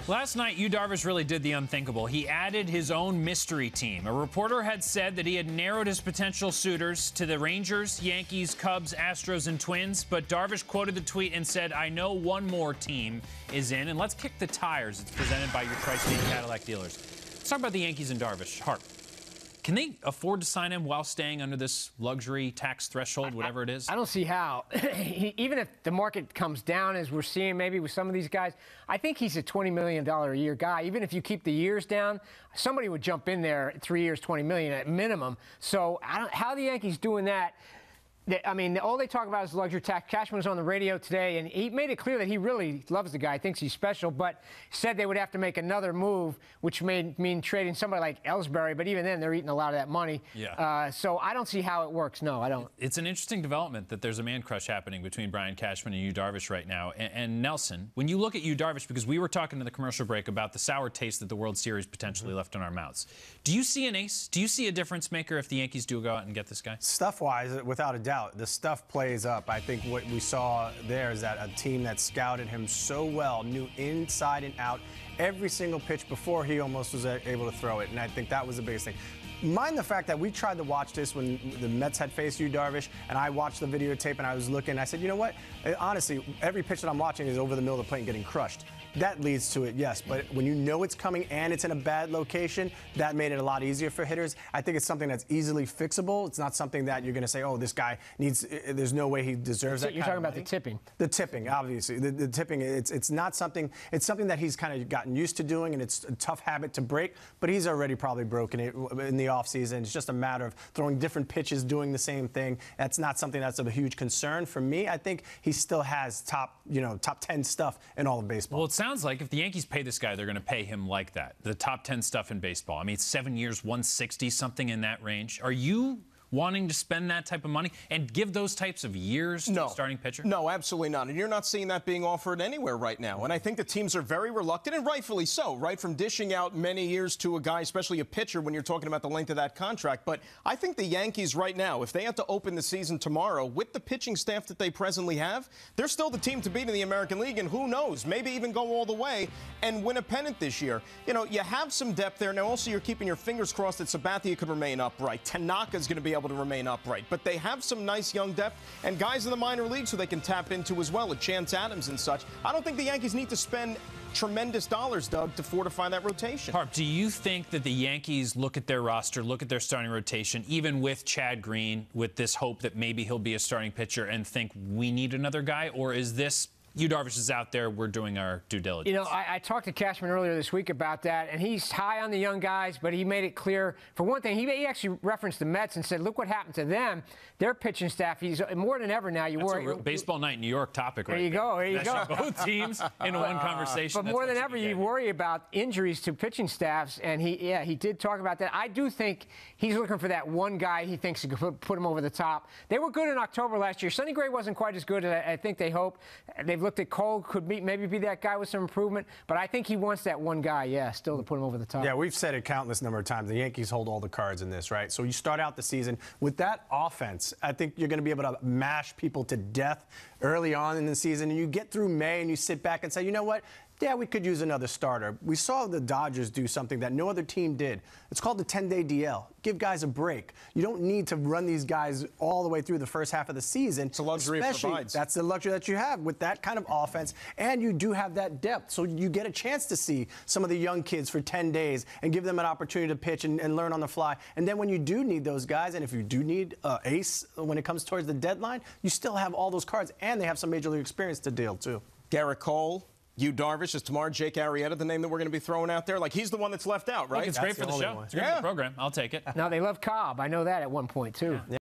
Last night, Yu Darvish really did the unthinkable. He added his own mystery team. A reporter had said that he had narrowed his potential suitors to the Rangers, Yankees, Cubs, Astros, and Twins, but Darvish quoted the tweet and said, "I know one more team is in." And let's kick the tires. It's presented by your Tri-State Cadillac dealers. Let's talk about the Yankees and Darvish. Harp, can they afford to sign him while staying under this luxury tax threshold, whatever it is? I don't see how. Even if the market comes down, as we're seeing maybe with some of these guys, I think he's a $20 million a year guy. Even if you keep the years down, somebody would jump in there, 3 years, $20 million at minimum. So how are the Yankees doing that? I mean, all they talk about is luxury tax. Cashman was on the radio today, and he made it clear that he really loves the guy, thinks he's special, but said they would have to make another move, which may mean trading somebody like Ellsbury, but even then, they're eating a lot of that money. Yeah. So I don't see how it works. No, I don't. It's an interesting development that there's a man crush happening between Brian Cashman and Yu Darvish right now. And Nelson, when you look at Yu Darvish, because we were talking in the commercial break about the sour taste that the World Series potentially left in our mouths, do you see an ace? Do you see a difference maker if the Yankees do go out and get this guy? Stuff-wise, without a doubt, the stuff plays up. I think what we saw there is that a team that scouted him so well, knew inside and out every single pitch before he almost was able to throw it, and I think that was the biggest thing. Mind the fact that we tried to watch this when the Mets had faced Yu Darvish, and I watched the videotape and I was looking, and I said, you know what? Honestly, every pitch that I'm watching is over the middle of the plate and getting crushed. That leads to it, yes, but when you know it's coming and it's in a bad location, that made it a lot easier for hitters. I think it's something that's easily fixable. It's not something that you're going to say, oh, this guy needs, there's no way he deserves that. You're talking about the tipping. The tipping, obviously. The tipping, it's not something, it's something that he's kind of gotten used to doing, and it's a tough habit to break, but he's already probably broken it in the offseason. It's just a matter of throwing different pitches, doing the same thing. That's not something that's of a huge concern for me. I think he still has top 10 stuff in all of baseball. Well, it sounds like if the Yankees pay this guy, they're going to pay him like that. The top 10 stuff in baseball. I mean, it's 7 years, 160, something in that range. Are you wanting to spend that type of money and give those types of years to a starting pitcher? No, absolutely not. And you're not seeing that being offered anywhere right now. And I think the teams are very reluctant, and rightfully so, right, from dishing out many years to a guy, especially a pitcher, when you're talking about the length of that contract. But I think the Yankees right now, if they had to open the season tomorrow with the pitching staff that they presently have, they're still the team to beat in the American League, and who knows, maybe even go all the way and win a pennant this year. You know, you have some depth there. Now, also, you're keeping your fingers crossed that Sabathia could remain upright. Tanaka's going to be able to remain upright. But they have some nice young depth and guys in the minor leagues who they can tap into as well, with Chance Adams and such. I don't think the Yankees need to spend tremendous dollars, Doug, to fortify that rotation. Harp, do you think that the Yankees look at their roster, look at their starting rotation, even with Chad Green, with this hope that maybe he'll be a starting pitcher, and think we need another guy? Or is this Yu Darvish is out there, we're doing our due diligence? You know, I talked to Cashman earlier this week about that, and he's high on the young guys, but he made it clear, for one thing, he actually referenced the Mets and said, look what happened to them. Their pitching staff, he's more than ever now. That's a baseball night in New York topic right there. There you go. Both teams in one conversation. But more than ever, you worry about injuries to pitching staffs, and he did talk about that. I do think he's looking for that one guy he thinks could put him over the top. They were good in October last year. Sonny Gray wasn't quite as good as I think they hoped. They've looked at Cole, could maybe be that guy with some improvement, but I think he wants that one guy, still to put him over the top. Yeah, we've said it countless number of times. The Yankees hold all the cards in this, right? So you start out the season with that offense. I think you're going to be able to mash people to death early on in the season, and you get through May and you sit back and say, you know what? Yeah, we could use another starter. We saw the Dodgers do something that no other team did. It's called the 10-day DL. Give guys a break. You don't need to run these guys all the way through the first half of the season. It's a luxury it provides. That's the luxury that you have with that kind of offense, and you do have that depth. So you get a chance to see some of the young kids for 10 days and give them an opportunity to pitch and learn on the fly. And then when you do need those guys, and if you do need an ace when it comes towards the deadline, you still have all those cards, and they have some major league experience to deal too. Garrett Cole, Yu Darvish, is tomorrow Jake Arrieta the name that we're going to be throwing out there? Like, he's the one that's left out, right? Look, it's great for the show. It's great for the program. I'll take it. Now, they love Cobb. I know that at one point, too. Yeah.